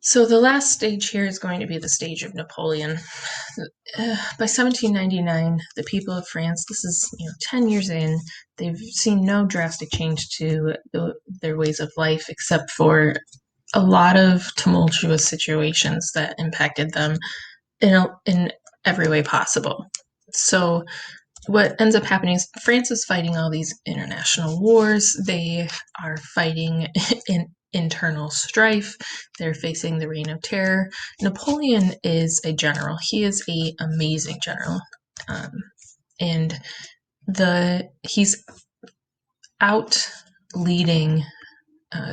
So the last stage here is going to be the stage of Napoleon. By 1799, the people of France, this is 10 years in, they've seen no drastic change to their ways of life except for a lot of tumultuous situations that impacted them in every way possible. So what ends up happening is France is fighting all these international wars. They are fighting in internal strife. They're facing the reign of terror. Napoleon is a general. He is a amazing general, um, and he's out leading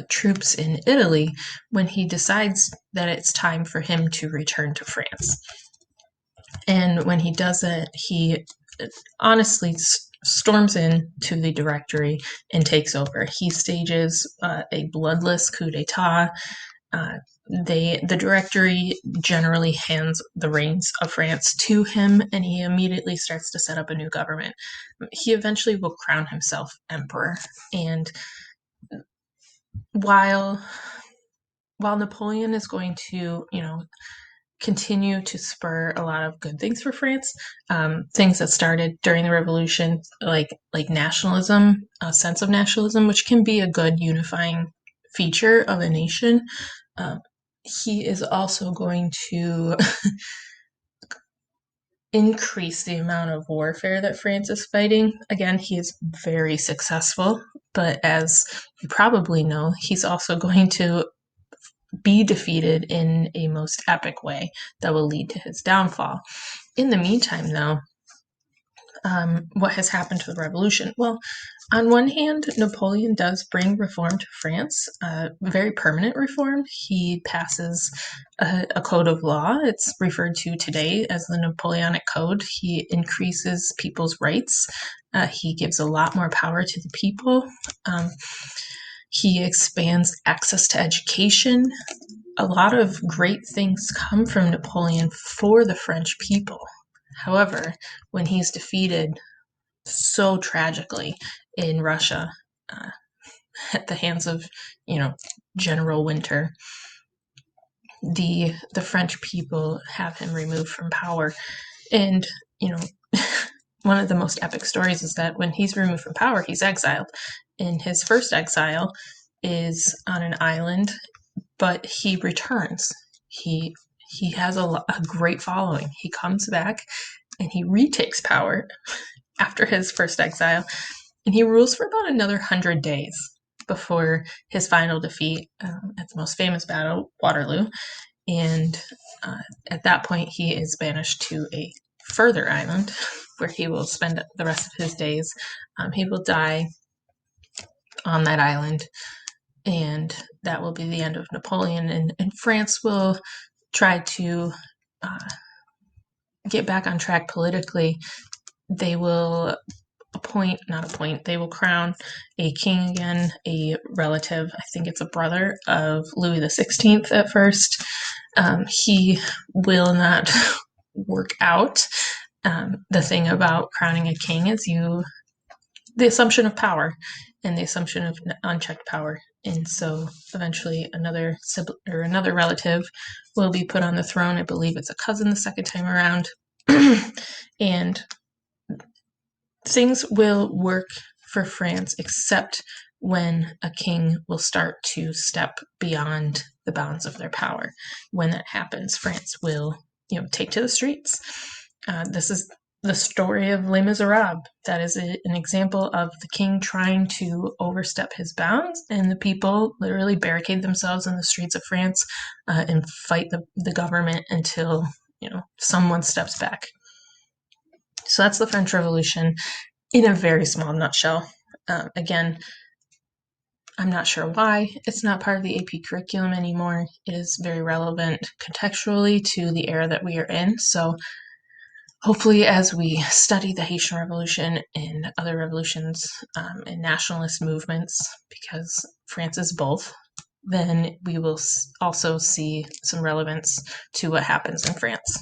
troops in Italy when he decides that it's time for him to return to France. And when he does it, he honestly storms into the directory and takes over. He stages a bloodless coup d'état. Uh, the directory generally hands the reins of France to him, and he immediately starts to set up a new government. He eventually will crown himself emperor, and while Napoleon is going to, continue to spur a lot of good things for France. Things that started during the revolution, like nationalism, a sense of nationalism, which can be a good unifying feature of a nation. Um, he is also going to increase the amount of warfare that France is fighting. Again, he is very successful, but as you probably know, he's also going to be defeated in a most epic way that will lead to his downfall. In the meantime, though, what has happened to the revolution? Well, on one hand, Napoleon does bring reform to France, very permanent reform. He passes a code of law. It's referred to today as the Napoleonic Code. He increases people's rights. He gives a lot more power to the people. He expands access to education. A lot of great things come from Napoleon for the French people. However, when he's defeated so tragically in Russia at the hands of, General Winter, the French people have him removed from power. And, one of the most epic stories is that when he's removed from power, he's exiled. And his first exile is on an island, but he returns. He has a great following. He comes back and he retakes power after his first exile, and he rules for about another 100 days before his final defeat at the most famous battle, Waterloo. And at that point, he is banished to a further island where he will spend the rest of his days. He will die on that island, and that will be the end of Napoleon. And France will try to get back on track politically. They will they will crown a king again, a relative. I think it's a brother of Louis XVI at first. He will not work out. The thing about crowning a king is the assumption of power and the assumption of unchecked power. And so eventually another relative will be put on the throne. I believe it's a cousin the second time around. And things will work for France except when a king will start to step beyond the bounds of their power. When that happens, France will, take to the streets. This is the story of Les Miserables. That is an example of the king trying to overstep his bounds, and the people literally barricade themselves in the streets of France and fight the government until someone steps back. So that's the French Revolution in a very small nutshell. Again, I'm not sure why it's not part of the AP curriculum anymore. It is very relevant contextually to the era that we are in. So hopefully, as we study the Haitian Revolution and other revolutions and nationalist movements, because France is both, then we will also see some relevance to what happens in France.